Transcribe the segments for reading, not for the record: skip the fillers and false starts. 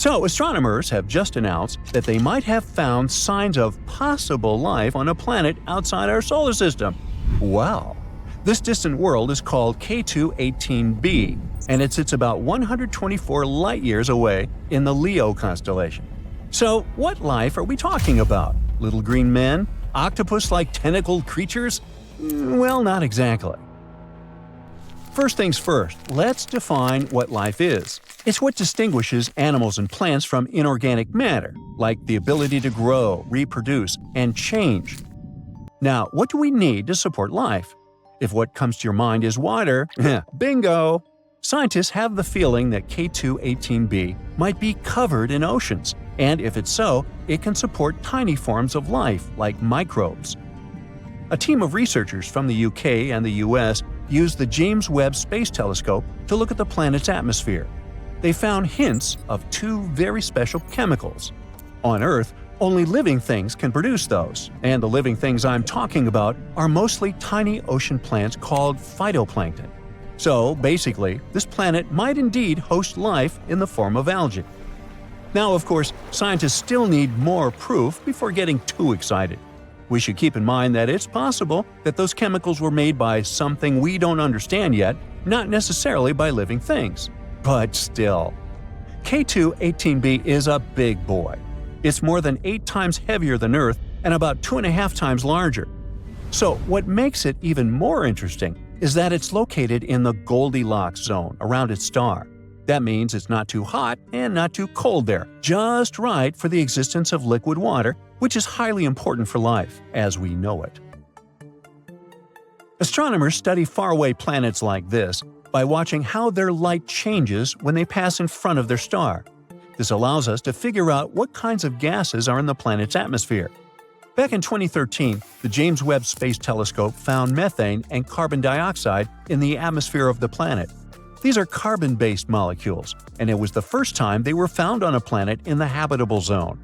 So, astronomers have just announced that they might have found signs of possible life on a planet outside our solar system. Wow! This distant world is called K2-18b, and it sits about 124 light-years away in the Leo constellation. So, what life are we talking about? Little green men? Octopus-like tentacled creatures? Well, not exactly. First things first, let's define what life is. It's what distinguishes animals and plants from inorganic matter, like the ability to grow, reproduce, and change. Now, what do we need to support life? If what comes to your mind is water, bingo! Scientists have the feeling that K2-18b might be covered in oceans, and if it's so, it can support tiny forms of life like microbes. A team of researchers from the UK and the US used the James Webb Space Telescope to look at the planet's atmosphere. They found hints of two very special chemicals. On Earth, only living things can produce those, and the living things I'm talking about are mostly tiny ocean plants called phytoplankton. So, basically, this planet might indeed host life in the form of algae. Now, of course, scientists still need more proof before getting too excited. We should keep in mind that it's possible that those chemicals were made by something we don't understand yet, not necessarily by living things. But still. K2-18b is a big boy. It's more than 8 times heavier than Earth and about 2.5 times larger. So what makes it even more interesting is that it's located in the Goldilocks zone around its star. That means it's not too hot and not too cold there, just right for the existence of liquid water, which is highly important for life, as we know it. Astronomers study faraway planets like this by watching how their light changes when they pass in front of their star. This allows us to figure out what kinds of gases are in the planet's atmosphere. Back in 2013, the James Webb Space Telescope found methane and carbon dioxide in the atmosphere of the planet. These are carbon-based molecules, and it was the first time they were found on a planet in the habitable zone.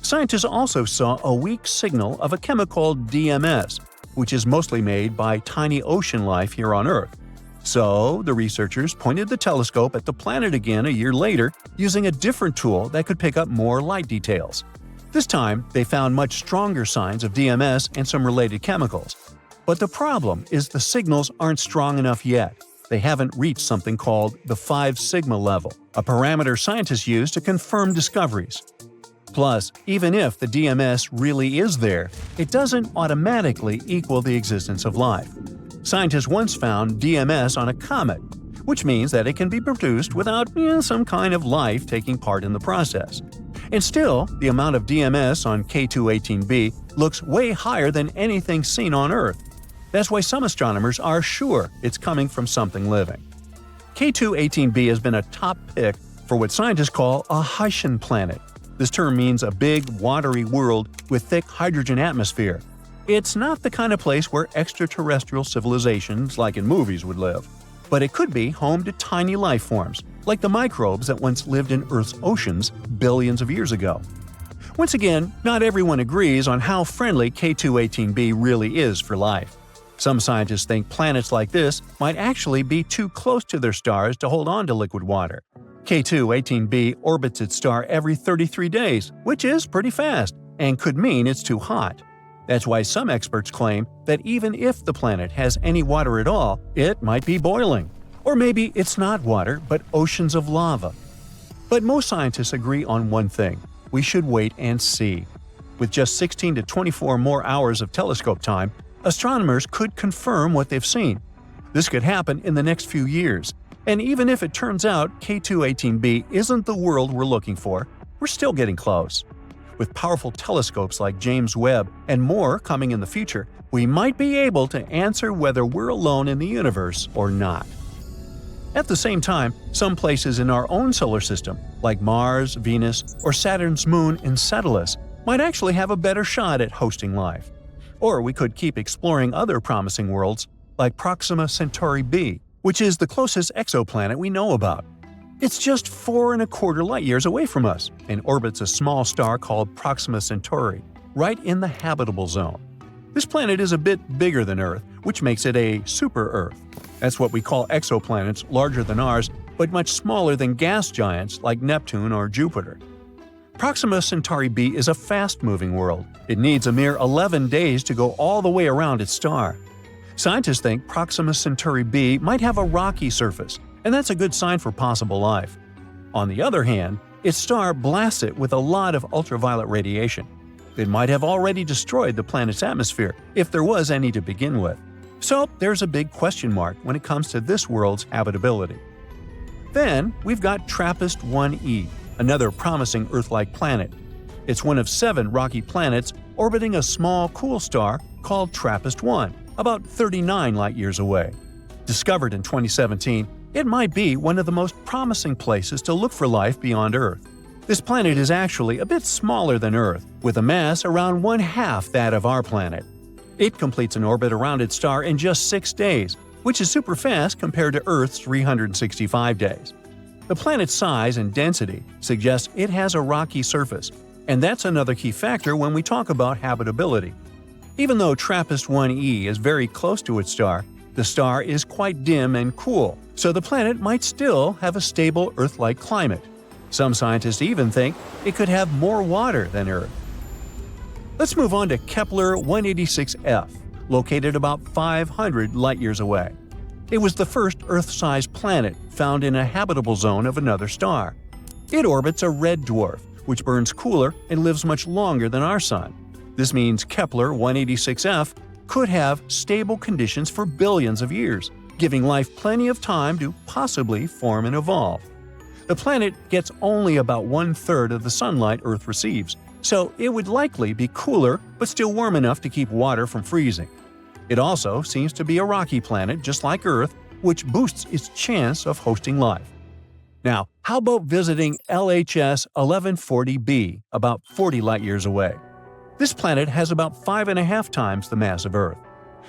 Scientists also saw a weak signal of a chemical called DMS, which is mostly made by tiny ocean life here on Earth. So, the researchers pointed the telescope at the planet again a year later using a different tool that could pick up more light details. This time, they found much stronger signs of DMS and some related chemicals. But the problem is the signals aren't strong enough yet. They haven't reached something called the 5 sigma level, a parameter scientists use to confirm discoveries. Plus, even if the DMS really is there, it doesn't automatically equal the existence of life. Scientists once found DMS on a comet, which means that it can be produced without some kind of life taking part in the process. And still, the amount of DMS on K2-18b looks way higher than anything seen on Earth. That's why some astronomers are sure it's coming from something living. K2-18b has been a top pick for what scientists call a hycean planet. This term means a big, watery world with thick hydrogen atmosphere. It's not the kind of place where extraterrestrial civilizations like in movies would live. But it could be home to tiny life forms, like the microbes that once lived in Earth's oceans billions of years ago. Once again, not everyone agrees on how friendly K2-18b really is for life. Some scientists think planets like this might actually be too close to their stars to hold on to liquid water. K2-18b orbits its star every 33 days, which is pretty fast, and could mean it's too hot. That's why some experts claim that even if the planet has any water at all, it might be boiling. Or maybe it's not water, but oceans of lava. But most scientists agree on one thing: we should wait and see. With just 16 to 24 more hours of telescope time, astronomers could confirm what they've seen. This could happen in the next few years. And even if it turns out K2-18b isn't the world we're looking for, we're still getting close. With powerful telescopes like James Webb and more coming in the future, we might be able to answer whether we're alone in the universe or not. At the same time, some places in our own solar system, like Mars, Venus, or Saturn's moon Enceladus, might actually have a better shot at hosting life. Or we could keep exploring other promising worlds, like Proxima Centauri b, which is the closest exoplanet we know about. It's just 4.25 light-years away from us and orbits a small star called Proxima Centauri, right in the habitable zone. This planet is a bit bigger than Earth, which makes it a super-Earth. That's what we call exoplanets larger than ours, but much smaller than gas giants like Neptune or Jupiter. Proxima Centauri b is a fast-moving world. It needs a mere 11 days to go all the way around its star. Scientists think Proxima Centauri b might have a rocky surface, and that's a good sign for possible life. On the other hand, its star blasts it with a lot of ultraviolet radiation. It might have already destroyed the planet's atmosphere, if there was any to begin with. So there's a big question mark when it comes to this world's habitability. Then we've got TRAPPIST-1e, another promising Earth-like planet. It's one of 7 rocky planets orbiting a small, cool star called TRAPPIST-1, about 39 light-years away. Discovered in 2017, it might be one of the most promising places to look for life beyond Earth. This planet is actually a bit smaller than Earth, with a mass around 1/2 that of our planet. It completes an orbit around its star in just 6 days, which is super fast compared to Earth's 365 days. The planet's size and density suggests it has a rocky surface, and that's another key factor when we talk about habitability. Even though TRAPPIST-1e is very close to its star, the star is quite dim and cool, so the planet might still have a stable Earth-like climate. Some scientists even think it could have more water than Earth. Let's move on to Kepler-186f, located about 500 light-years away. It was the first Earth-sized planet found in a habitable zone of another star. It orbits a red dwarf, which burns cooler and lives much longer than our Sun. This means Kepler-186f could have stable conditions for billions of years, giving life plenty of time to possibly form and evolve. The planet gets only about 1/3 of the sunlight Earth receives, so it would likely be cooler but still warm enough to keep water from freezing. It also seems to be a rocky planet just like Earth, which boosts its chance of hosting life. Now, how about visiting LHS 1140b, about 40 light-years away? This planet has about 5.5 times the mass of Earth.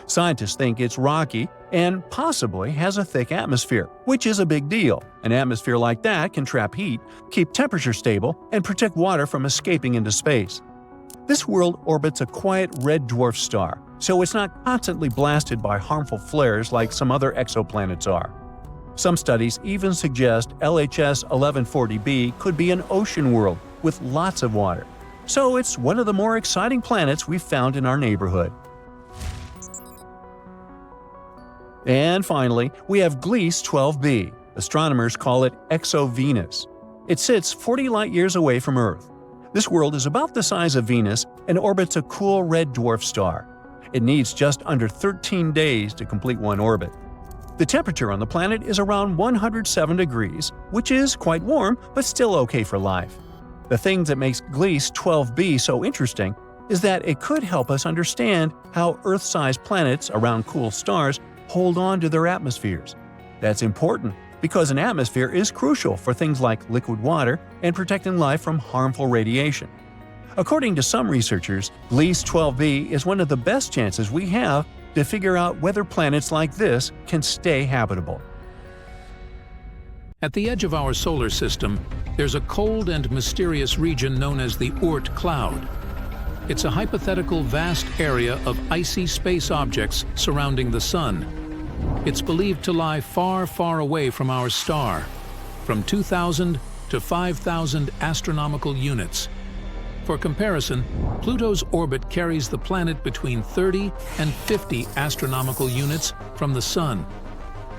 Scientists think it's rocky and possibly has a thick atmosphere, which is a big deal. An atmosphere like that can trap heat, keep temperature stable, and protect water from escaping into space. This world orbits a quiet red dwarf star, so it's not constantly blasted by harmful flares like some other exoplanets are. Some studies even suggest LHS 1140b could be an ocean world with lots of water. So it's one of the more exciting planets we've found in our neighborhood. And finally, we have Gliese 12b. Astronomers call it Exo-Venus. It sits 40 light-years away from Earth. This world is about the size of Venus and orbits a cool red dwarf star. It needs just under 13 days to complete one orbit. The temperature on the planet is around 107 degrees, which is quite warm but still okay for life. The thing that makes Gliese 12b so interesting is that it could help us understand how Earth-sized planets around cool stars hold on to their atmospheres. That's important because an atmosphere is crucial for things like liquid water and protecting life from harmful radiation. According to some researchers, Gliese 12b is one of the best chances we have to figure out whether planets like this can stay habitable. At the edge of our solar system, there's a cold and mysterious region known as the Oort cloud. It's a hypothetical vast area of icy space objects surrounding the Sun. It's believed to lie far, far away from our star, from 2,000 to 5,000 astronomical units. For comparison, Pluto's orbit carries the planet between 30 and 50 astronomical units from the Sun.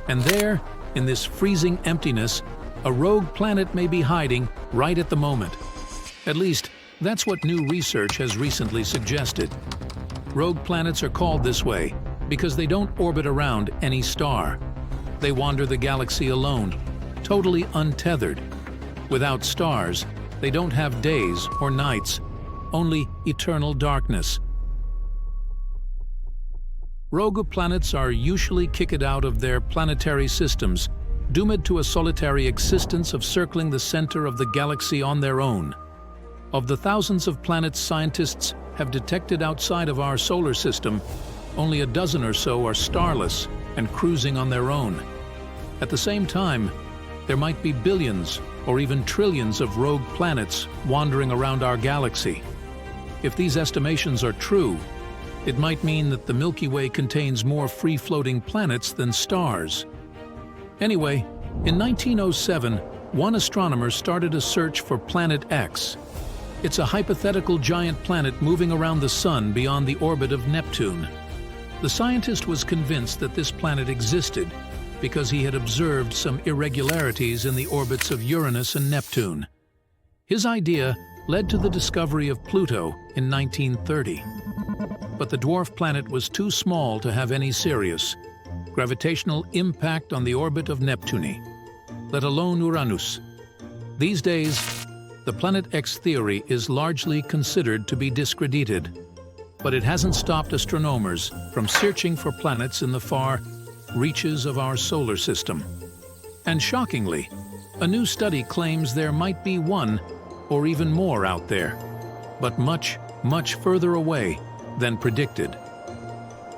And there, in this freezing emptiness, a rogue planet may be hiding right at the moment. At least, that's what new research has recently suggested. Rogue planets are called this way because they don't orbit around any star. They wander the galaxy alone, totally untethered. Without stars, they don't have days or nights, only eternal darkness. Rogue planets are usually kicked out of their planetary systems, doomed to a solitary existence of circling the center of the galaxy on their own. Of the thousands of planets scientists have detected outside of our solar system, only a dozen or so are starless and cruising on their own. At the same time, there might be billions or even trillions of rogue planets wandering around our galaxy. If these estimations are true, it might mean that the Milky Way contains more free-floating planets than stars. Anyway, In 1907, one astronomer started a search for Planet X. It's a hypothetical giant planet moving around the Sun beyond the orbit of Neptune. The scientist was convinced that this planet existed because he had observed some irregularities in the orbits of Uranus and Neptune. His idea led to the discovery of Pluto in 1930. But the dwarf planet was too small to have any serious gravitational impact on the orbit of Neptune, let alone Uranus. These days, the Planet X theory is largely considered to be discredited, but it hasn't stopped astronomers from searching for planets in the far reaches of our solar system. And shockingly, a new study claims there might be one or even more out there, but much, much further away than predicted.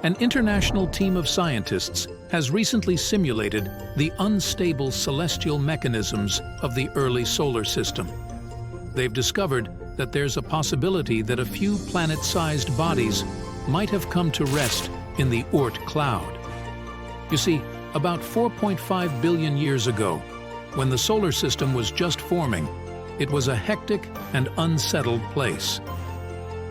An international team of scientists has recently simulated the unstable celestial mechanisms of the early solar system. They've discovered that there's a possibility that a few planet-sized bodies might have come to rest in the Oort cloud. You see, about 4.5 billion years ago, when the solar system was just forming, it was a hectic and unsettled place.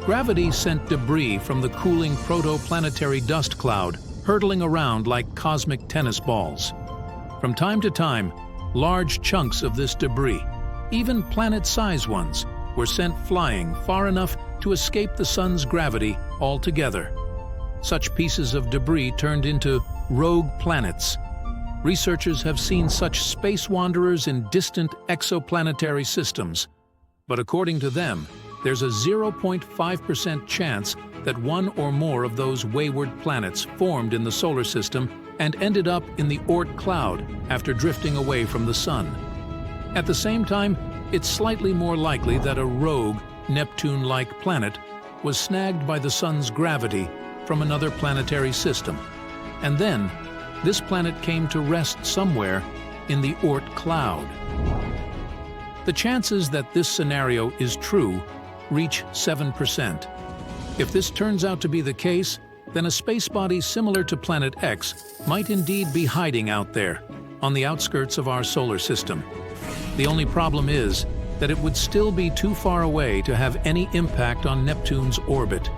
Gravity sent debris from the cooling protoplanetary dust cloud hurtling around like cosmic tennis balls. From time to time, large chunks of this debris, even planet-sized ones, were sent flying far enough to escape the Sun's gravity altogether. Such pieces of debris turned into rogue planets. Researchers have seen such space wanderers in distant exoplanetary systems, but according to them, there's a 0.5% chance that one or more of those wayward planets formed in the solar system and ended up in the Oort cloud after drifting away from the Sun. At the same time, it's slightly more likely that a rogue, Neptune-like planet was snagged by the Sun's gravity from another planetary system. And then, this planet came to rest somewhere in the Oort cloud. The chances that this scenario is true reach 7%. If this turns out to be the case, then a space body similar to Planet X might indeed be hiding out there, on the outskirts of our solar system. The only problem is that it would still be too far away to have any impact on Neptune's orbit.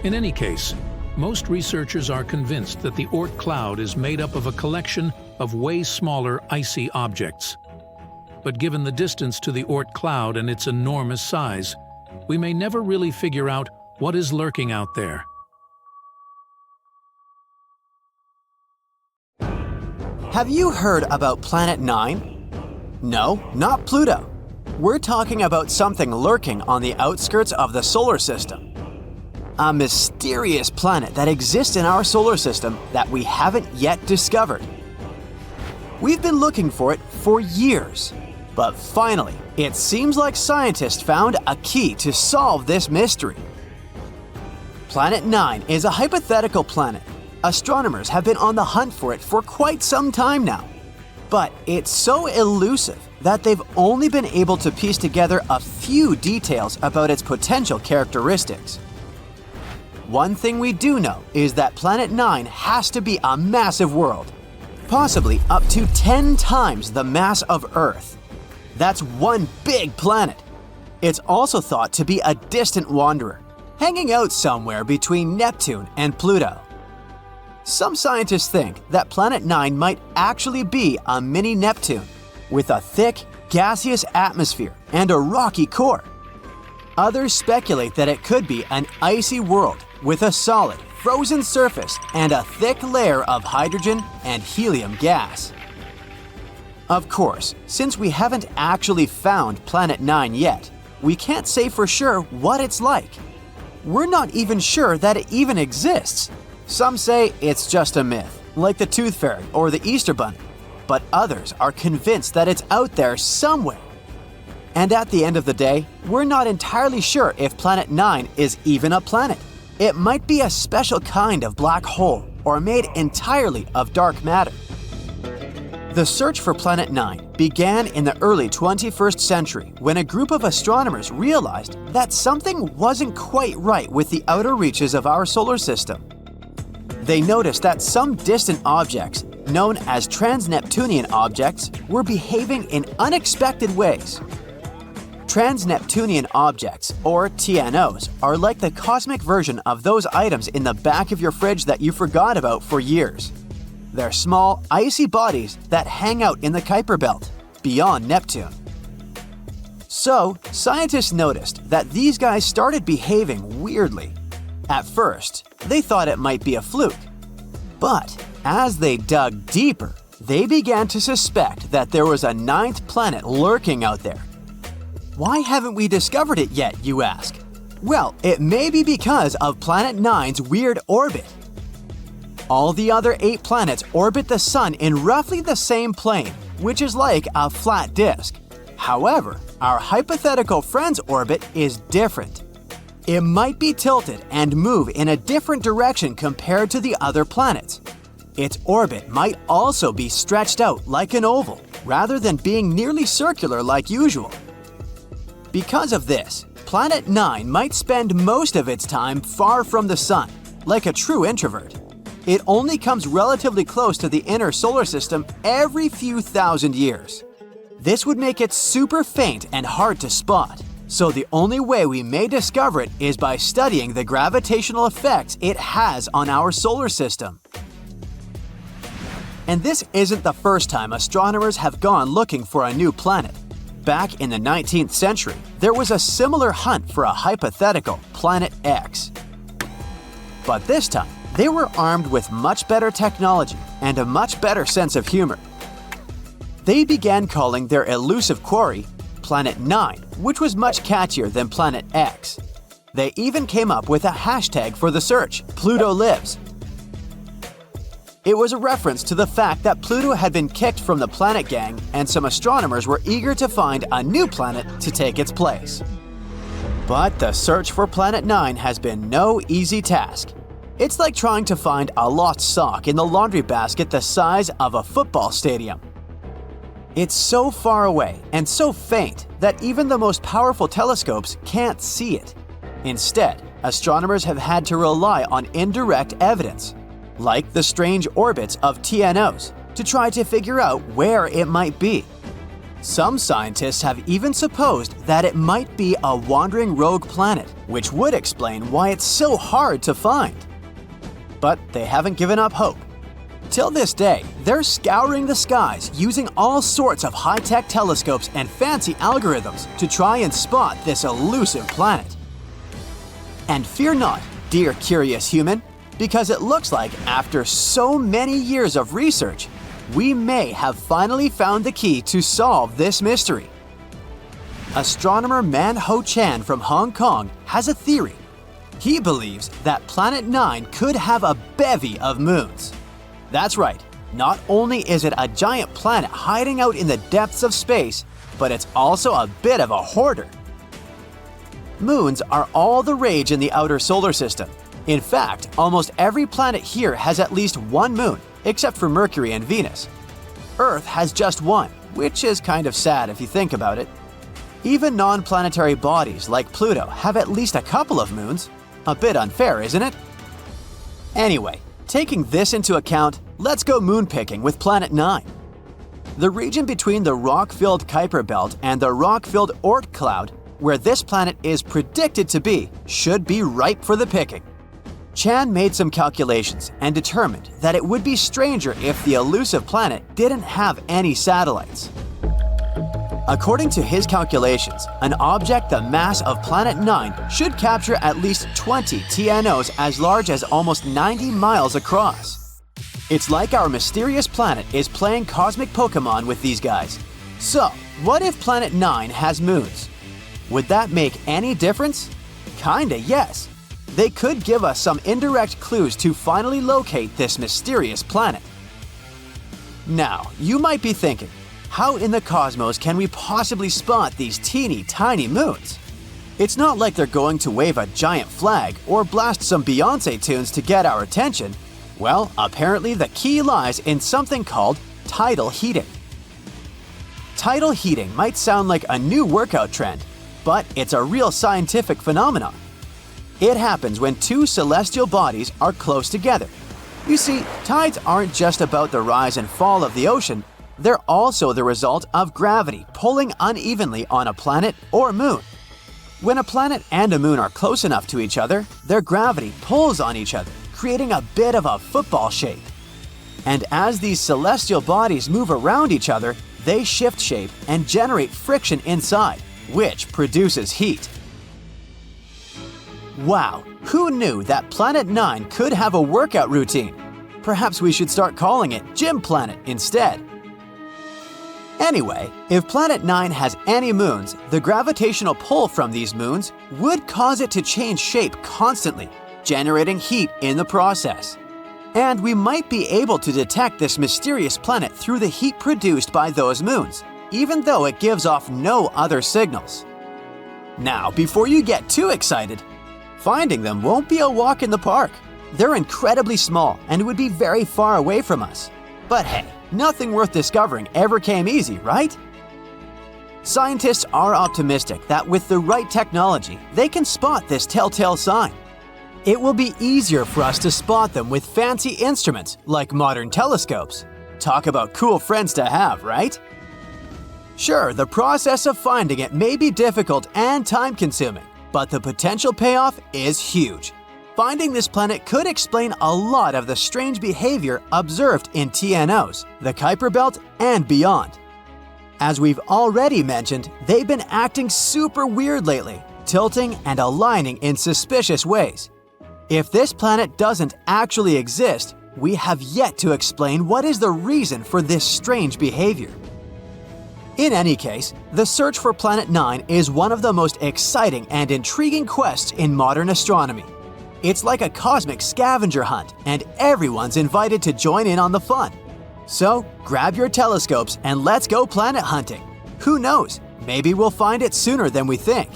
In any case, most researchers are convinced that the Oort cloud is made up of a collection of way smaller icy objects. But given the distance to the Oort cloud and its enormous size, we may never really figure out what is lurking out there. Have you heard about Planet 9? No, not Pluto. We're talking about something lurking on the outskirts of the solar system. A mysterious planet that exists in our solar system that we haven't yet discovered. We've been looking for it for years, but finally, it seems like scientists found a key to solve this mystery. Planet 9 is a hypothetical planet. Astronomers have been on the hunt for it for quite some time now. But it's so elusive that they've only been able to piece together a few details about its potential characteristics. One thing we do know is that Planet 9 has to be a massive world, possibly up to 10 times the mass of Earth. That's one big planet. It's also thought to be a distant wanderer, hanging out somewhere between Neptune and Pluto. Some scientists think that Planet 9 might actually be a mini Neptune, with a thick, gaseous atmosphere and a rocky core. Others speculate that it could be an icy world with a solid, frozen surface and a thick layer of hydrogen and helium gas. Of course, since we haven't actually found Planet 9 yet, we can't say for sure what it's like. We're not even sure that it even exists. Some say it's just a myth, like the Tooth Fairy or the Easter Bunny, but others are convinced that it's out there somewhere. And at the end of the day, we're not entirely sure if Planet 9 is even a planet. It might be a special kind of black hole or made entirely of dark matter. The search for Planet 9 began in the early 21st century when a group of astronomers realized that something wasn't quite right with the outer reaches of our solar system. they noticed that some distant objects, known as trans-Neptunian objects, were behaving in unexpected ways. Trans-Neptunian objects, or TNOs, are like the cosmic version of those items in the back of your fridge that you forgot about for years. They're small, icy bodies that hang out in the Kuiper Belt, beyond Neptune. So, scientists noticed that these guys started behaving weirdly. At first, they thought it might be a fluke. But as they dug deeper, they began to suspect that there was a ninth planet lurking out there. Why haven't we discovered it yet, you ask? Well, it may be because of Planet 9's weird orbit. All the other 8 planets orbit the Sun in roughly the same plane, which is like a flat disk. However, our hypothetical friend's orbit is different. It might be tilted and move in a different direction compared to the other planets. Its orbit might also be stretched out like an oval, rather than being nearly circular like usual. Because of this, Planet 9 might spend most of its time far from the Sun, like a true introvert. It only comes relatively close to the inner solar system every few thousand years. This would make it super faint and hard to spot, so the only way we may discover it is by studying the gravitational effects it has on our solar system. And this isn't the first time astronomers have gone looking for a new planet. Back in the 19th century, there was a similar hunt for a hypothetical Planet X. But this time, they were armed with much better technology and a much better sense of humor. They began calling their elusive quarry Planet 9, which was much catchier than Planet X. They even came up with a hashtag for the search, Pluto Lives. It was a reference to the fact that Pluto had been kicked from the planet gang, and some astronomers were eager to find a new planet to take its place. But the search for Planet 9 has been no easy task. It's like trying to find a lost sock in the laundry basket the size of a football stadium. It's so far away and so faint that even the most powerful telescopes can't see it. Instead, astronomers have had to rely on indirect evidence, like the strange orbits of TNOs, to try to figure out where it might be. Some scientists have even supposed that it might be a wandering rogue planet, which would explain why it's so hard to find. But they haven't given up hope. Till this day, they're scouring the skies using all sorts of high-tech telescopes and fancy algorithms to try and spot this elusive planet. And fear not, dear curious human, because it looks like after so many years of research, we may have finally found the key to solve this mystery. Astronomer Man Ho Chan from Hong Kong has a theory. He believes that Planet 9 could have a bevy of moons. That's right, not only is it a giant planet hiding out in the depths of space, but it's also a bit of a hoarder. Moons are all the rage in the outer solar system. In fact, almost every planet here has at least one moon, except for Mercury and Venus. Earth has just one, which is kind of sad if you think about it. Even non-planetary bodies like Pluto have at least a couple of moons. A bit unfair, isn't it? Anyway, taking this into account, let's go moon picking with Planet 9. The region between the rock-filled Kuiper Belt and the rock-filled Oort cloud, where this planet is predicted to be, should be ripe for the picking. Chan made some calculations and determined that it would be stranger if the elusive planet didn't have any satellites. According to his calculations, an object the mass of Planet 9 should capture at least 20 TNOs as large as almost 90 miles across. It's like our mysterious planet is playing cosmic Pokemon with these guys. So, what if Planet 9 has moons? Would that make any difference? Kinda, yes. They could give us some indirect clues to finally locate this mysterious planet. Now, you might be thinking, how in the cosmos can we possibly spot these teeny tiny moons? It's not like they're going to wave a giant flag or blast some Beyoncé tunes to get our attention. Well, apparently the key lies in something called tidal heating. Tidal heating might sound like a new workout trend, but it's a real scientific phenomenon. It happens when two celestial bodies are close together. You see, tides aren't just about the rise and fall of the ocean, they're also the result of gravity pulling unevenly on a planet or moon. When a planet and a moon are close enough to each other, their gravity pulls on each other, creating a bit of a football shape. And as these celestial bodies move around each other, they shift shape and generate friction inside, which produces heat. Wow, who knew that Planet 9 could have a workout routine? Perhaps we should start calling it Gym Planet instead. Anyway, if Planet 9 has any moons, the gravitational pull from these moons would cause it to change shape constantly, generating heat in the process. And we might be able to detect this mysterious planet through the heat produced by those moons, even though it gives off no other signals. Now, before you get too excited, finding them won't be a walk in the park. They're incredibly small and would be very far away from us. But hey, nothing worth discovering ever came easy, right? Scientists are optimistic that with the right technology, they can spot this telltale sign. It will be easier for us to spot them with fancy instruments like modern telescopes. Talk about cool friends to have, right? Sure, the process of finding it may be difficult and time-consuming, but the potential payoff is huge. Finding this planet could explain a lot of the strange behavior observed in TNOs, the Kuiper Belt, and beyond. As we've already mentioned, they've been acting super weird lately, tilting and aligning in suspicious ways. If this planet doesn't actually exist, we have yet to explain what is the reason for this strange behavior. In any case, the search for Planet 9 is one of the most exciting and intriguing quests in modern astronomy. It's like a cosmic scavenger hunt, and everyone's invited to join in on the fun. So, grab your telescopes and let's go planet hunting. Who knows, maybe we'll find it sooner than we think.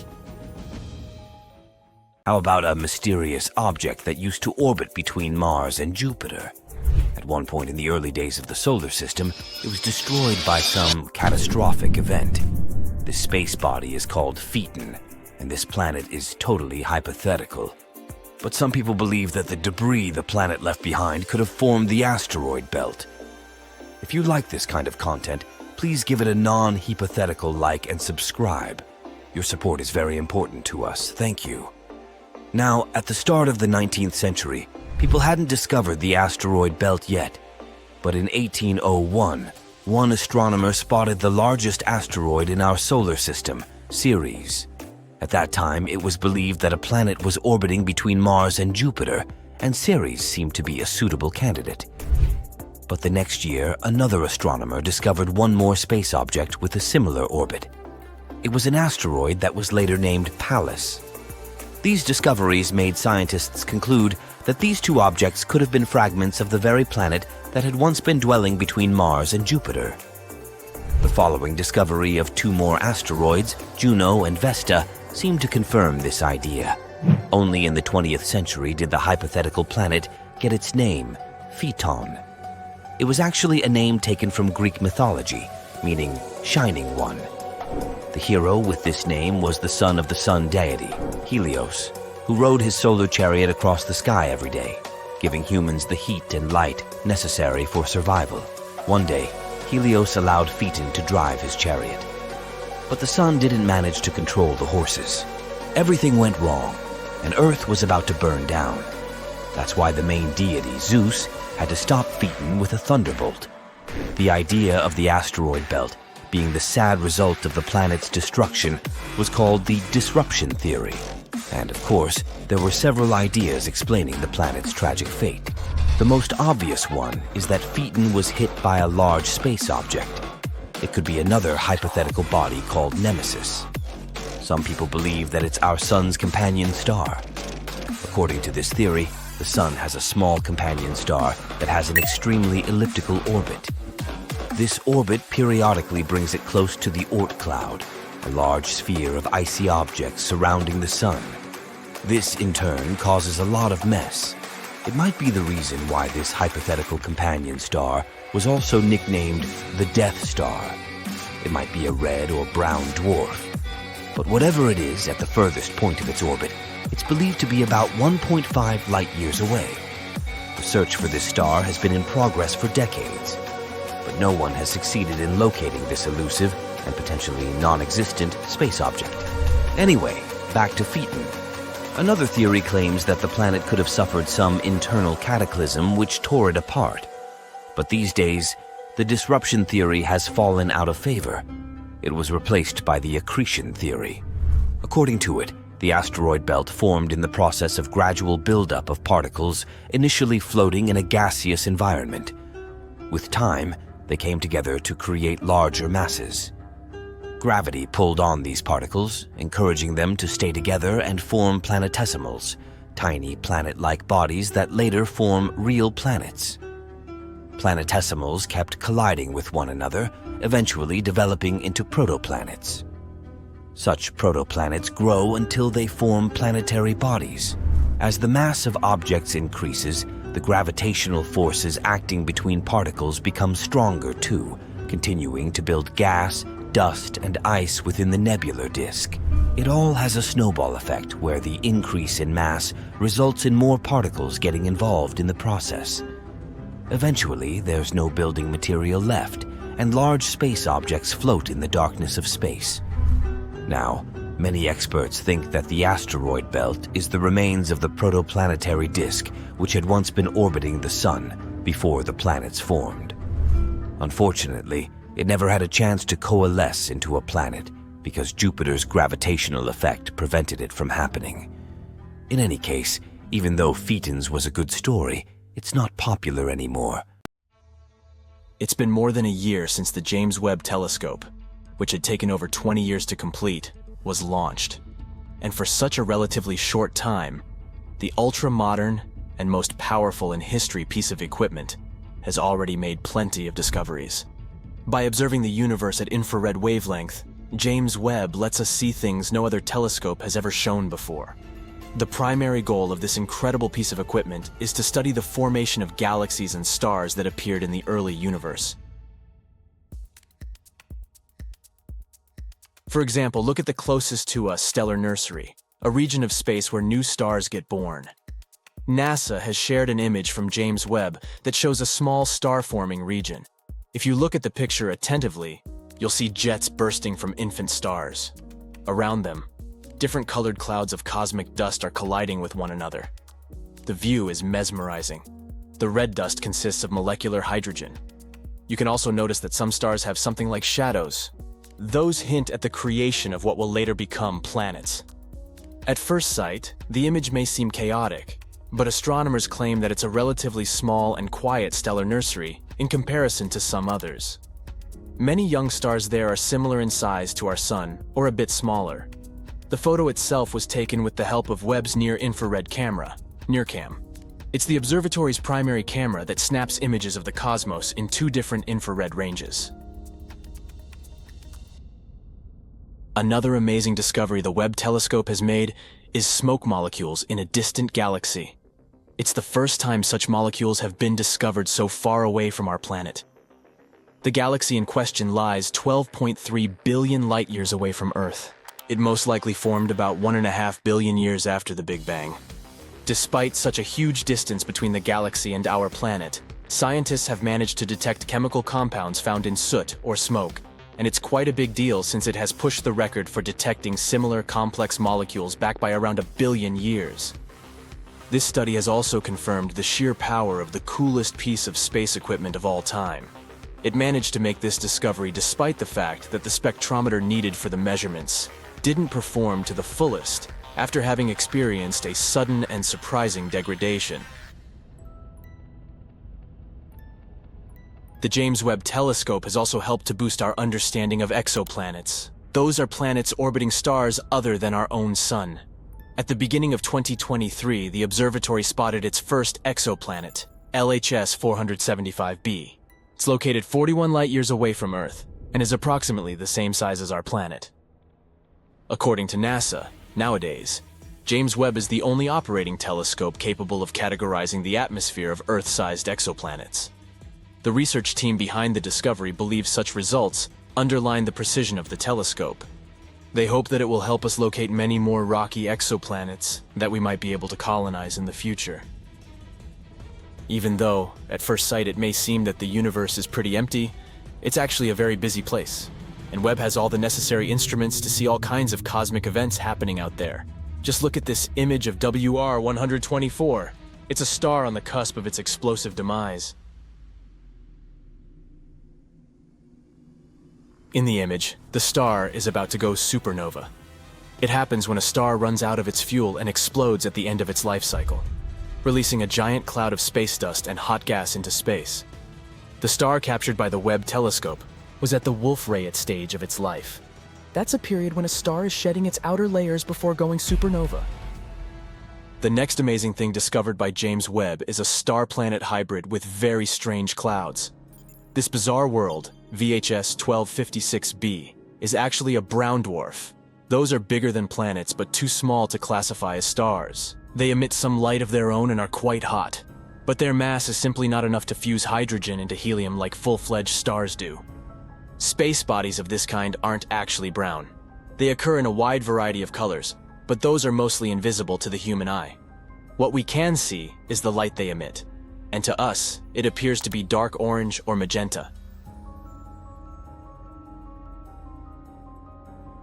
How about a mysterious object that used to orbit between Mars and Jupiter? At one point in the early days of the solar system, it was destroyed by some catastrophic event. This space body is called Phaeton, and this planet is totally hypothetical. But some people believe that the debris the planet left behind could have formed the asteroid belt. If you like this kind of content, please give it a non-hypothetical like and subscribe. Your support is very important to us. Thank you. Now, at the start of the 19th century, people hadn't discovered the asteroid belt yet. But in 1801, one astronomer spotted the largest asteroid in our solar system, Ceres. At that time, it was believed that a planet was orbiting between Mars and Jupiter, and Ceres seemed to be a suitable candidate. But the next year, another astronomer discovered one more space object with a similar orbit. It was an asteroid that was later named Pallas. These discoveries made scientists conclude that these two objects could have been fragments of the very planet that had once been dwelling between Mars and Jupiter. The following discovery of two more asteroids, Juno and Vesta, seemed to confirm this idea. Only in the 20th century did the hypothetical planet get its name, Phaeton. It was actually a name taken from Greek mythology, meaning shining one. The hero with this name was the son of the sun deity, Helios, who rode his solar chariot across the sky every day, giving humans the heat and light necessary for survival. One day, Helios allowed Phaeton to drive his chariot. But the sun didn't manage to control the horses. Everything went wrong, and Earth was about to burn down. That's why the main deity, Zeus, had to stop Phaeton with a thunderbolt. The idea of the asteroid belt being the sad result of the planet's destruction was called the disruption theory. And of course, there were several ideas explaining the planet's tragic fate. The most obvious one is that Phaeton was hit by a large space object. It could be another hypothetical body called Nemesis. Some people believe that it's our sun's companion star. According to this theory, the sun has a small companion star that has an extremely elliptical orbit. This orbit periodically brings it close to the Oort cloud, a large sphere of icy objects surrounding the sun. This, in turn, causes a lot of mess. It might be the reason why this hypothetical companion star was also nicknamed the Death Star. It might be a red or brown dwarf. But whatever it is at the furthest point of its orbit, it's believed to be about 1.5 light years away. The search for this star has been in progress for decades, but no one has succeeded in locating this elusive and potentially non-existent space object. Anyway, back to Phaeton. Another theory claims that the planet could have suffered some internal cataclysm which tore it apart. But these days, the disruption theory has fallen out of favor. It was replaced by the accretion theory. According to it, the asteroid belt formed in the process of gradual buildup of particles initially floating in a gaseous environment. With time, they came together to create larger masses. Gravity pulled on these particles, encouraging them to stay together and form planetesimals, tiny planet-like bodies that later form real planets. Planetesimals kept colliding with one another, eventually developing into protoplanets. Such protoplanets grow until they form planetary bodies. As the mass of objects increases, the gravitational forces acting between particles become stronger too, continuing to build gas, dust, and ice within the nebular disk. It all has a snowball effect where the increase in mass results in more particles getting involved in the process. Eventually, there's no building material left, and large space objects float in the darkness of space. Now, many experts think that the asteroid belt is the remains of the protoplanetary disk which had once been orbiting the Sun before the planets formed. Unfortunately, it never had a chance to coalesce into a planet because Jupiter's gravitational effect prevented it from happening. In any case, even though Phaeton's was a good story, it's not popular anymore. It's been more than a year since the James Webb Telescope, which had taken over 20 years to complete, was launched. And for such a relatively short time, the ultra-modern and most powerful in history piece of equipment has already made plenty of discoveries. By observing the universe at infrared wavelength, James Webb lets us see things no other telescope has ever shown before. The primary goal of this incredible piece of equipment is to study the formation of galaxies and stars that appeared in the early universe. For example, look at the closest to us stellar nursery, a region of space where new stars get born. NASA has shared an image from James Webb that shows a small star-forming region. If you look at the picture attentively, you'll see jets bursting from infant stars. Around them, different colored clouds of cosmic dust are colliding with one another. The view is mesmerizing. The red dust consists of molecular hydrogen. You can also notice that some stars have something like shadows. Those hint at the creation of what will later become planets. At first sight, the image may seem chaotic, but astronomers claim that it's a relatively small and quiet stellar nursery in comparison to some others. Many young stars there are similar in size to our Sun, or a bit smaller. The photo itself was taken with the help of Webb's near-infrared camera, NIRCam. It's the observatory's primary camera that snaps images of the cosmos in 2 different infrared ranges. Another amazing discovery the Webb telescope has made is smoke molecules in a distant galaxy. It's the first time such molecules have been discovered so far away from our planet. The galaxy in question lies 12.3 billion light-years away from Earth. It most likely formed about 1.5 billion years after the Big Bang. Despite such a huge distance between the galaxy and our planet, scientists have managed to detect chemical compounds found in soot or smoke, and it's quite a big deal since it has pushed the record for detecting similar complex molecules back by around 1 billion years. This study has also confirmed the sheer power of the coolest piece of space equipment of all time. It managed to make this discovery despite the fact that the spectrometer needed for the measurements didn't perform to the fullest after having experienced a sudden and surprising degradation. The James Webb Telescope has also helped to boost our understanding of exoplanets. Those are planets orbiting stars other than our own Sun. At the beginning of 2023, the observatory spotted its first exoplanet, LHS 475b. It's located 41 light-years away from Earth and is approximately the same size as our planet. According to NASA, nowadays, James Webb is the only operating telescope capable of categorizing the atmosphere of Earth-sized exoplanets. The research team behind the discovery believes such results underline the precision of the telescope. They hope that it will help us locate many more rocky exoplanets that we might be able to colonize in the future. Even though, at first sight, it may seem that the universe is pretty empty, it's actually a very busy place. And Webb has all the necessary instruments to see all kinds of cosmic events happening out there. Just look at this image of WR-124. It's a star on the cusp of its explosive demise. In the image, the star is about to go supernova. It happens when a star runs out of its fuel and explodes at the end of its life cycle, releasing a giant cloud of space dust and hot gas into space. The star captured by the Webb telescope was at the Wolf-Rayet stage of its life. That's a period when a star is shedding its outer layers before going supernova. The next amazing thing discovered by James Webb is a star-planet hybrid with very strange clouds. This bizarre world, VHS 1256b, is actually a brown dwarf. Those are bigger than planets but too small to classify as stars. They emit some light of their own and are quite hot, but their mass is simply not enough to fuse hydrogen into helium like full-fledged stars do. Space bodies of this kind aren't actually brown. They occur in a wide variety of colors, but those are mostly invisible to the human eye. What we can see is the light they emit, and to us, it appears to be dark orange or magenta.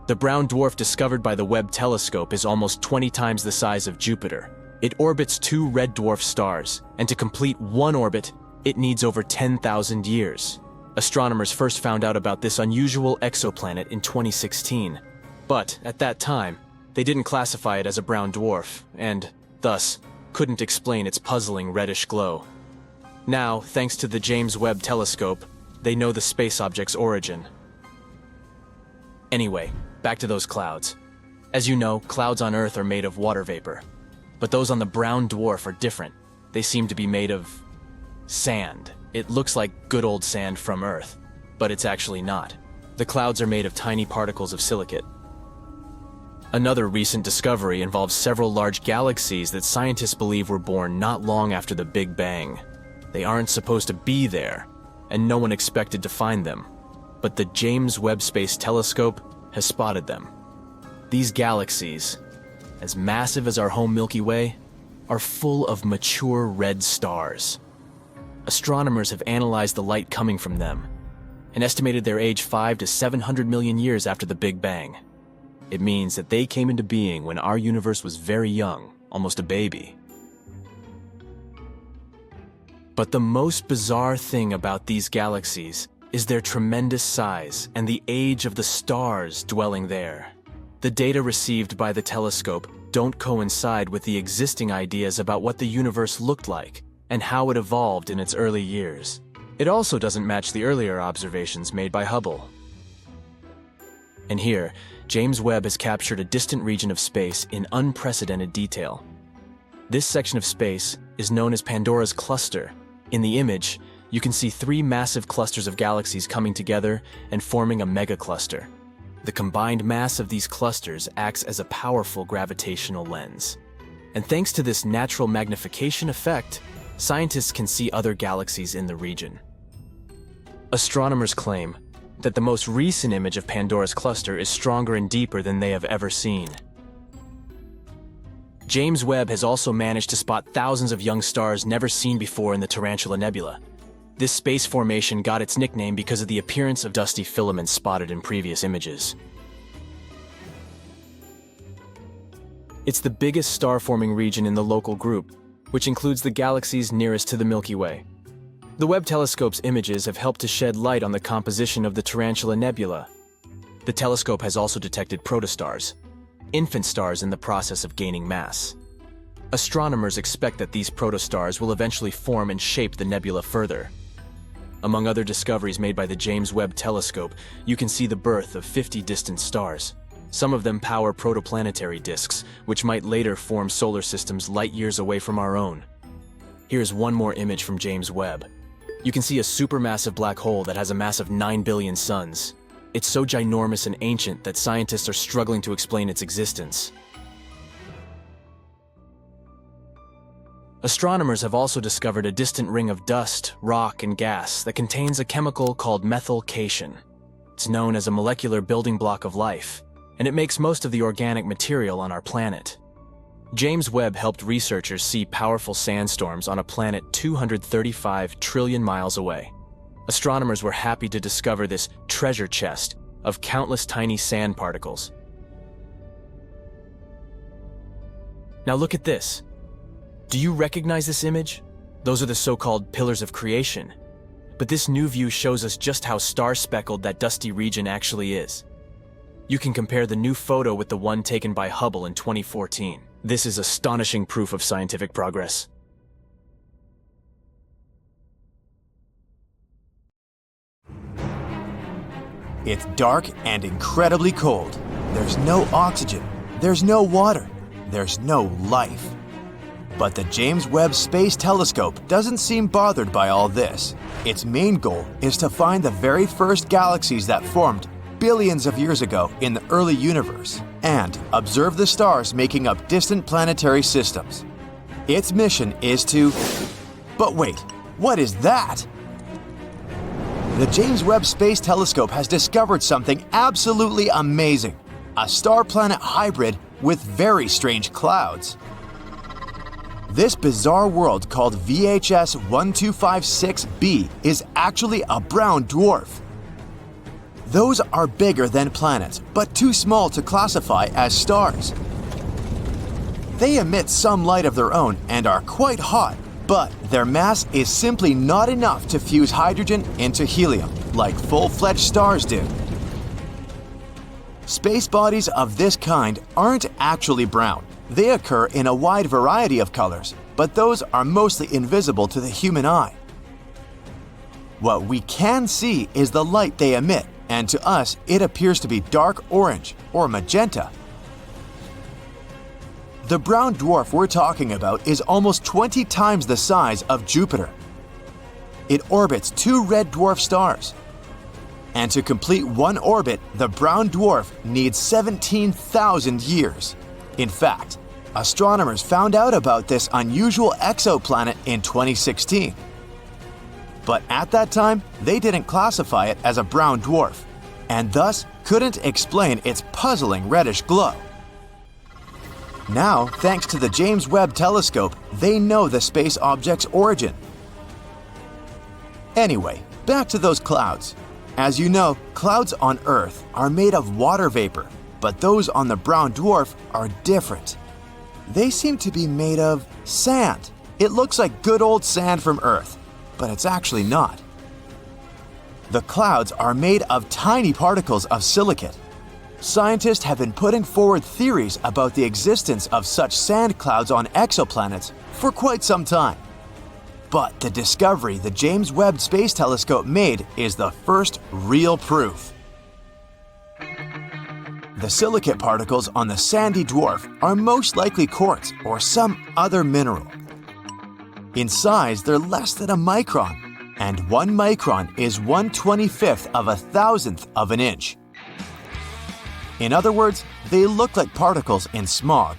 The brown dwarf discovered by the Webb telescope is almost 20 times the size of Jupiter. It orbits 2 red dwarf stars, and to complete one orbit, it needs over 10,000 years. Astronomers first found out about this unusual exoplanet in 2016, but at that time, they didn't classify it as a brown dwarf, and, thus, couldn't explain its puzzling reddish glow. Now, thanks to the James Webb Telescope, they know the space object's origin. Anyway, back to those clouds. As you know, clouds on Earth are made of water vapor, but those on the brown dwarf are different. They seem to be made of sand. It looks like good old sand from Earth, but it's actually not. The clouds are made of tiny particles of silicate. Another recent discovery involves several large galaxies that scientists believe were born not long after the Big Bang. They aren't supposed to be there, and no one expected to find them. But the James Webb Space Telescope has spotted them. These galaxies, as massive as our home Milky Way, are full of mature red stars. Astronomers have analyzed the light coming from them and estimated their age 500 to 700 million years after the Big Bang. It means that they came into being when our universe was very young, almost a baby. But the most bizarre thing about these galaxies is their tremendous size and the age of the stars dwelling there. The data received by the telescope don't coincide with the existing ideas about what the universe looked like and how it evolved in its early years. It also doesn't match the earlier observations made by Hubble. And here, James Webb has captured a distant region of space in unprecedented detail. This section of space is known as Pandora's cluster. In the image, you can see 3 massive clusters of galaxies coming together and forming a megacluster. The combined mass of these clusters acts as a powerful gravitational lens. And thanks to this natural magnification effect, scientists can see other galaxies in the region. Astronomers claim that the most recent image of Pandora's cluster is stronger and deeper than they have ever seen. James Webb has also managed to spot thousands of young stars never seen before in the Tarantula Nebula. This space formation got its nickname because of the appearance of dusty filaments spotted in previous images. It's the biggest star-forming region in the local group, which includes the galaxies nearest to the Milky Way. The Webb telescope's images have helped to shed light on the composition of the Tarantula Nebula. The telescope has also detected protostars, infant stars in the process of gaining mass. Astronomers expect that these protostars will eventually form and shape the nebula further. Among other discoveries made by the James Webb Telescope, you can see the birth of 50 distant stars. Some of them power protoplanetary disks, which might later form solar systems light years away from our own. Here's one more image from James Webb. You can see a supermassive black hole that has a mass of 9 billion suns. It's so ginormous and ancient that scientists are struggling to explain its existence. Astronomers have also discovered a distant ring of dust, rock, and gas that contains a chemical called methyl hycean. It's known as a molecular building block of life, and it makes most of the organic material on our planet. James Webb helped researchers see powerful sandstorms on a planet 235 trillion miles away. Astronomers were happy to discover this treasure chest of countless tiny sand particles. Now look at this. Do you recognize this image? Those are the so-called pillars of creation. But this new view shows us just how star-speckled that dusty region actually is. You can compare the new photo with the one taken by Hubble in 2014. This is astonishing proof of scientific progress. It's dark and incredibly cold. There's no oxygen. There's no water. There's no life. But the James Webb Space Telescope doesn't seem bothered by all this. Its main goal is to find the very first galaxies that formed billions of years ago in the early universe and observe the stars making up distant planetary systems. Its mission is to... But wait, what is that? The James Webb Space Telescope has discovered something absolutely amazing. A star-planet hybrid with very strange clouds. This bizarre world called VHS 1256b is actually a brown dwarf. Those are bigger than planets, but too small to classify as stars. They emit some light of their own and are quite hot, but their mass is simply not enough to fuse hydrogen into helium, like full-fledged stars do. Space bodies of this kind aren't actually brown. They occur in a wide variety of colors, but those are mostly invisible to the human eye. What we can see is the light they emit, and to us it appears to be dark orange or magenta. The brown dwarf we're talking about is almost 20 times the size of Jupiter. It orbits 2 red dwarf stars. And to complete one orbit, the brown dwarf needs 17,000 years. In fact, astronomers found out about this unusual exoplanet in 2016. But at that time, they didn't classify it as a brown dwarf, and thus couldn't explain its puzzling reddish glow. Now, thanks to the James Webb Telescope, they know the space object's origin. Anyway, back to those clouds. As you know, clouds on Earth are made of water vapor, but those on the brown dwarf are different. They seem to be made of sand. It looks like good old sand from Earth, but it's actually not. The clouds are made of tiny particles of silicate. Scientists have been putting forward theories about the existence of such sand clouds on exoplanets for quite some time. But the discovery the James Webb Space Telescope made is the first real proof. The silicate particles on the sandy dwarf are most likely quartz or some other mineral. In size, they're less than a micron, and 1 micron is 1/25th of a thousandth of an inch. In other words, they look like particles in smog.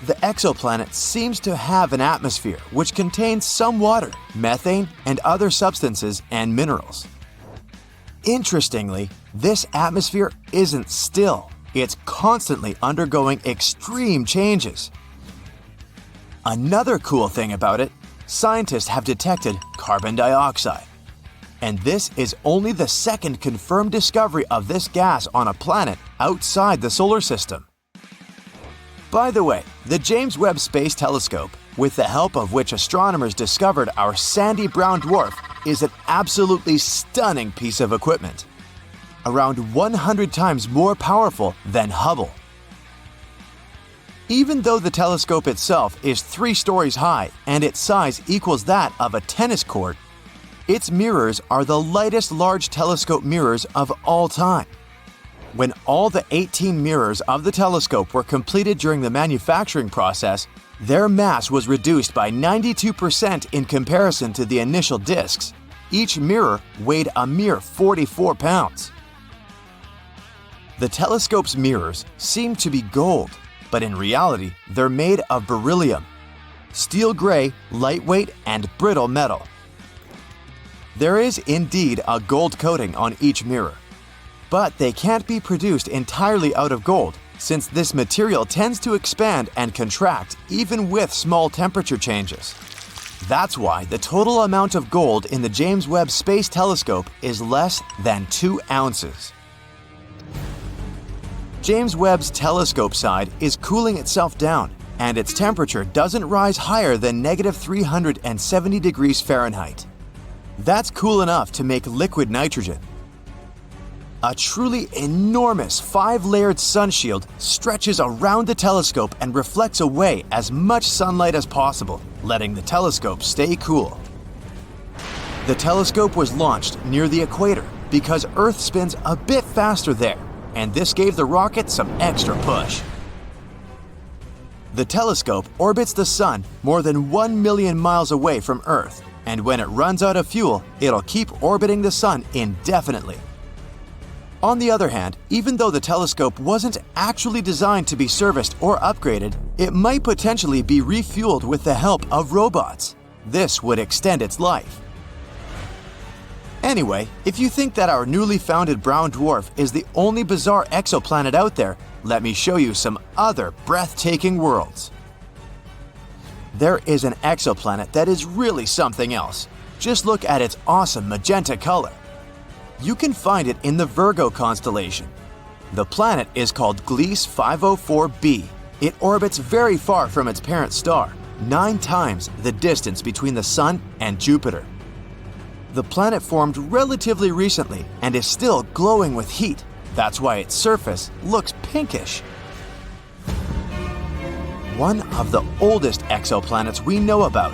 The exoplanet seems to have an atmosphere which contains some water, methane, and other substances and minerals. Interestingly, this atmosphere isn't still. It's constantly undergoing extreme changes. Another cool thing about it, scientists have detected carbon dioxide. And this is only the second confirmed discovery of this gas on a planet outside the solar system. By the way, the James Webb Space Telescope, with the help of which astronomers discovered our sandy brown dwarf, is an absolutely stunning piece of equipment. Around 100 times more powerful than Hubble. Even though the telescope itself is 3 stories high and its size equals that of a tennis court, its mirrors are the lightest large telescope mirrors of all time. When all the 18 mirrors of the telescope were completed during the manufacturing process, their mass was reduced by 92% in comparison to the initial discs. Each mirror weighed a mere 44 pounds. The telescope's mirrors seem to be gold, but in reality, they're made of beryllium, steel gray, lightweight, and brittle metal. There is indeed a gold coating on each mirror, but they can't be produced entirely out of gold since this material tends to expand and contract even with small temperature changes. That's why the total amount of gold in the James Webb Space Telescope is less than 2 ounces. James Webb's telescope side is cooling itself down, and its temperature doesn't rise higher than -370 degrees Fahrenheit. That's cool enough to make liquid nitrogen. A truly enormous 5-layered sunshield stretches around the telescope and reflects away as much sunlight as possible, letting the telescope stay cool. The telescope was launched near the equator because Earth spins a bit faster there, and this gave the rocket some extra push. The telescope orbits the Sun more than 1 million miles away from Earth, and when it runs out of fuel, it'll keep orbiting the Sun indefinitely. On the other hand, even though the telescope wasn't actually designed to be serviced or upgraded, it might potentially be refueled with the help of robots. This would extend its life. Anyway, if you think that our newly founded brown dwarf is the only bizarre exoplanet out there, let me show you some other breathtaking worlds. There is an exoplanet that is really something else. Just look at its awesome magenta color. You can find it in the Virgo constellation. The planet is called Gliese 504b. It orbits very far from its parent star, 9 times the distance between the Sun and Jupiter. The planet formed relatively recently and is still glowing with heat. That's why its surface looks pinkish. One of the oldest exoplanets we know about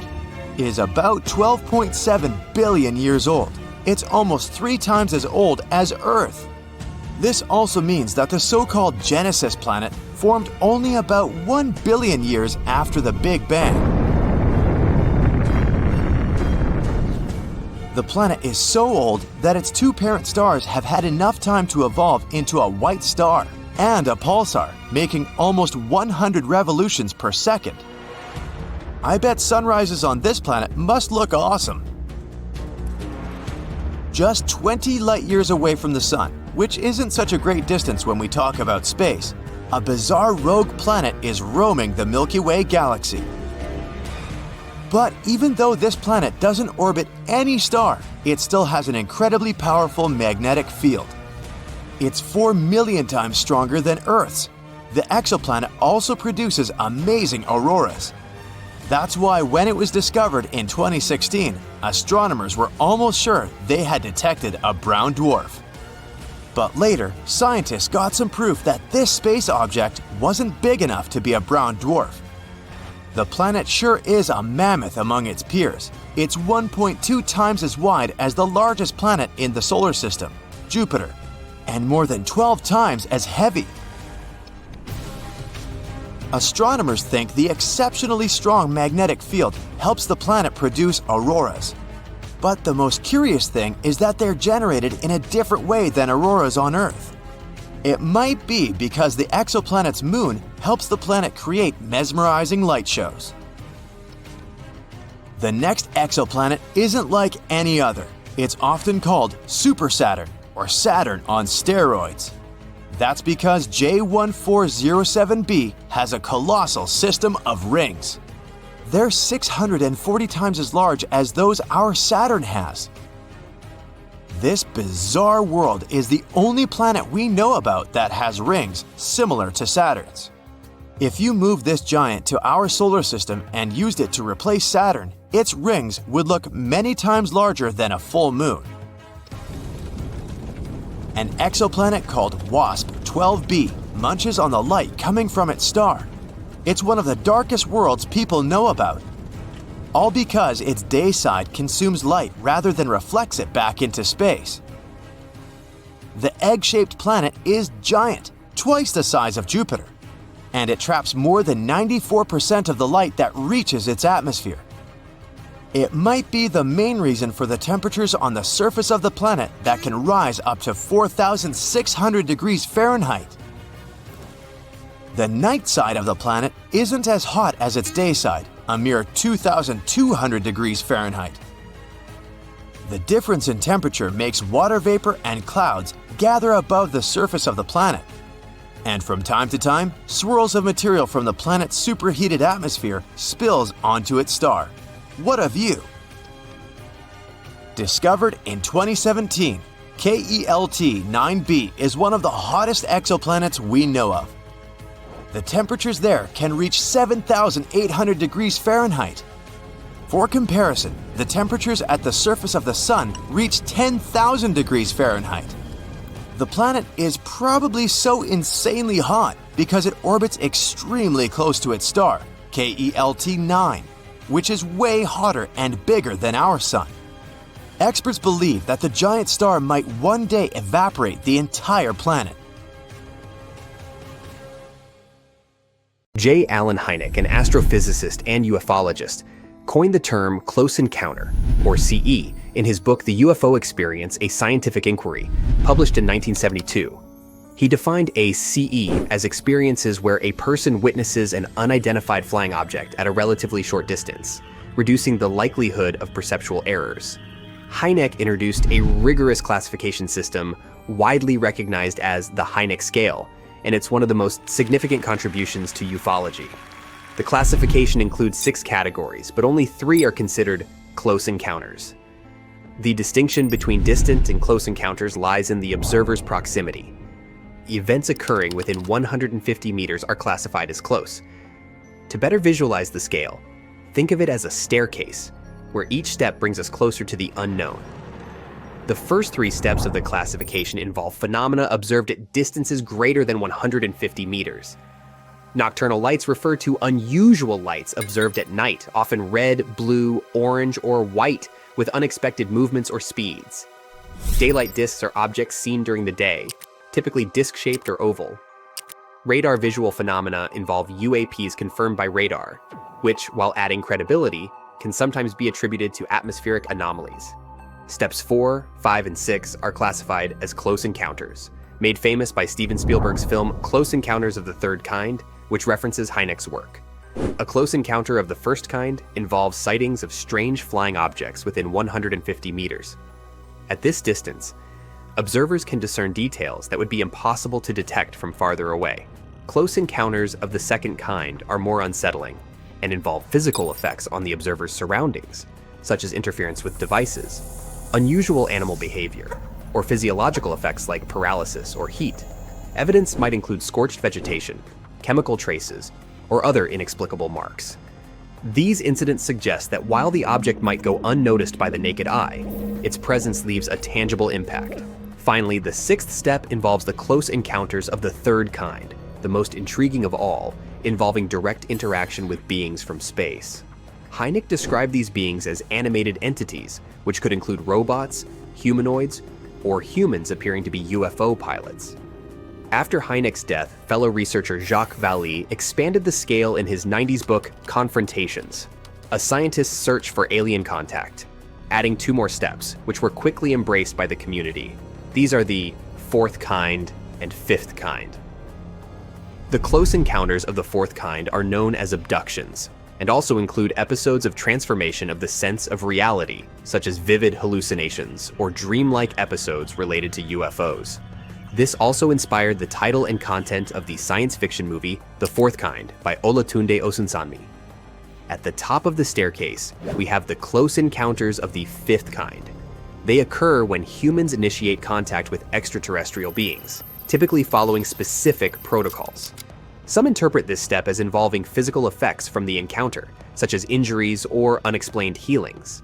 is about 12.7 billion years old. It's almost 3 times as old as Earth. This also means that the so-called Genesis planet formed only about 1 billion years after the Big Bang. The planet is so old that its 2 parent stars have had enough time to evolve into a white star and a pulsar, making almost 100 revolutions per second. I bet sunrises on this planet must look awesome. Just 20 light-years away from the Sun, which isn't such a great distance when we talk about space, a bizarre rogue planet is roaming the Milky Way galaxy. But even though this planet doesn't orbit any star, it still has an incredibly powerful magnetic field. It's 4 million times stronger than Earth's. The exoplanet also produces amazing auroras. That's why when it was discovered in 2016, astronomers were almost sure they had detected a brown dwarf. But later, scientists got some proof that this space object wasn't big enough to be a brown dwarf. The planet sure is a mammoth among its peers. It's 1.2 times as wide as the largest planet in the solar system, Jupiter, and more than 12 times as heavy. Astronomers think the exceptionally strong magnetic field helps the planet produce auroras. But the most curious thing is that they're generated in a different way than auroras on Earth. It might be because the exoplanet's moon helps the planet create mesmerizing light shows. The next exoplanet isn't like any other. It's often called Super Saturn or Saturn on steroids. That's because J1407b has a colossal system of rings. They're 640 times as large as those our Saturn has. This bizarre world is the only planet we know about that has rings similar to Saturn's. If you move this giant to our solar system and used it to replace Saturn, its rings would look many times larger than a full moon. An exoplanet called WASP-12b munches on the light coming from its star. It's one of the darkest worlds people know about. All because its day side consumes light rather than reflects it back into space. The egg-shaped planet is giant, twice the size of Jupiter, and it traps more than 94% of the light that reaches its atmosphere. It might be the main reason for the temperatures on the surface of the planet that can rise up to 4,600 degrees Fahrenheit. The night side of the planet isn't as hot as its day side, a mere 2,200 degrees Fahrenheit. The difference in temperature makes water vapor and clouds gather above the surface of the planet. And from time to time, swirls of material from the planet's superheated atmosphere spills onto its star. What of you? Discovered in 2017, K2-18b is one of the hottest exoplanets we know of. The temperatures there can reach 7,800 degrees Fahrenheit. For comparison, the temperatures at the surface of the Sun reach 10,000 degrees Fahrenheit. The planet is probably so insanely hot because it orbits extremely close to its star, K2-9, which is way hotter and bigger than our Sun. Experts believe that the giant star might one day evaporate the entire planet. J. Allen Hynek, an astrophysicist and ufologist, coined the term close encounter, or CE, in his book The UFO Experience, A Scientific Inquiry, published in 1972. He defined a CE as experiences where a person witnesses an unidentified flying object at a relatively short distance, reducing the likelihood of perceptual errors. Hynek introduced a rigorous classification system widely recognized as the Hynek scale, and it's one of the most significant contributions to ufology. The classification includes 6 categories, but only 3 are considered close encounters. The distinction between distant and close encounters lies in the observer's proximity. Events occurring within 150 meters are classified as close. To better visualize the scale, think of it as a staircase, where each step brings us closer to the unknown. The first 3 steps of the classification involve phenomena observed at distances greater than 150 meters. Nocturnal lights refer to unusual lights observed at night, often red, blue, orange, or white, with unexpected movements or speeds. Daylight disks are objects seen during the day, typically disc-shaped or oval. Radar visual phenomena involve UAPs confirmed by radar, which, while adding credibility, can sometimes be attributed to atmospheric anomalies. Steps 4, 5, and 6 are classified as close encounters, made famous by Steven Spielberg's film Close Encounters of the Third Kind, which references Hynek's work. A close encounter of the first kind involves sightings of strange flying objects within 150 meters. At this distance, observers can discern details that would be impossible to detect from farther away. Close encounters of the second kind are more unsettling and involve physical effects on the observer's surroundings, such as interference with devices, unusual animal behavior, or physiological effects like paralysis or heat. Evidence might include scorched vegetation, chemical traces, or other inexplicable marks. These incidents suggest that while the object might go unnoticed by the naked eye, its presence leaves a tangible impact. Finally, the 6th step involves the close encounters of the third kind, the most intriguing of all, involving direct interaction with beings from space. Hynek described these beings as animated entities, which could include robots, humanoids, or humans appearing to be UFO pilots. After Hynek's death, fellow researcher Jacques Vallée expanded the scale in his 90s book Confrontations, a scientist's search for alien contact, adding 2 more steps, which were quickly embraced by the community. These are the 4th kind and 5th kind. The close encounters of the 4th kind are known as abductions, and also include episodes of transformation of the sense of reality, such as vivid hallucinations or dreamlike episodes related to UFOs. This also inspired the title and content of the science fiction movie The Fourth Kind by Olatunde Osunsanmi. At the top of the staircase, we have the close encounters of the 5th kind. They occur when humans initiate contact with extraterrestrial beings, typically following specific protocols. Some interpret this step as involving physical effects from the encounter, such as injuries or unexplained healings.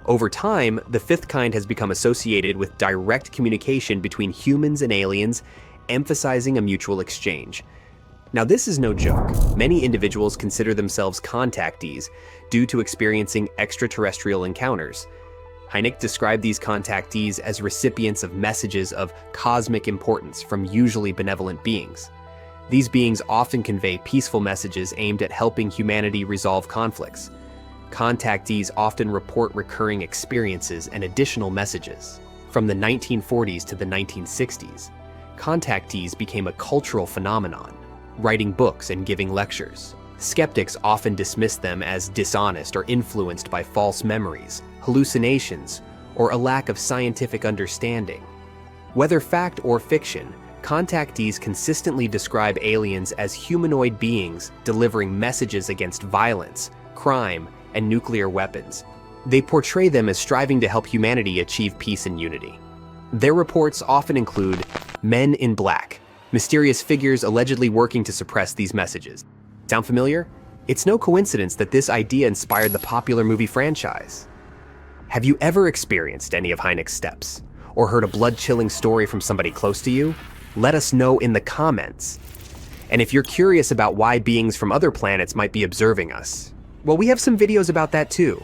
Over time, the 5th kind has become associated with direct communication between humans and aliens, emphasizing a mutual exchange. Now, this is no joke. Many individuals consider themselves contactees due to experiencing extraterrestrial encounters. Hynek described these contactees as recipients of messages of cosmic importance from usually benevolent beings. These beings often convey peaceful messages aimed at helping humanity resolve conflicts. Contactees often report recurring experiences and additional messages. From the 1940s to the 1960s, contactees became a cultural phenomenon, writing books and giving lectures. Skeptics often dismissed them as dishonest or influenced by false memories, hallucinations, or a lack of scientific understanding. Whether fact or fiction, contactees consistently describe aliens as humanoid beings delivering messages against violence, crime, and nuclear weapons. They portray them as striving to help humanity achieve peace and unity. Their reports often include men in black, mysterious figures allegedly working to suppress these messages. Sound familiar? It's no coincidence that this idea inspired the popular movie franchise. Have you ever experienced any of Hynek's steps? Or heard a blood-chilling story from somebody close to you? Let us know in the comments. And if you're curious about why beings from other planets might be observing us, well, we have some videos about that too.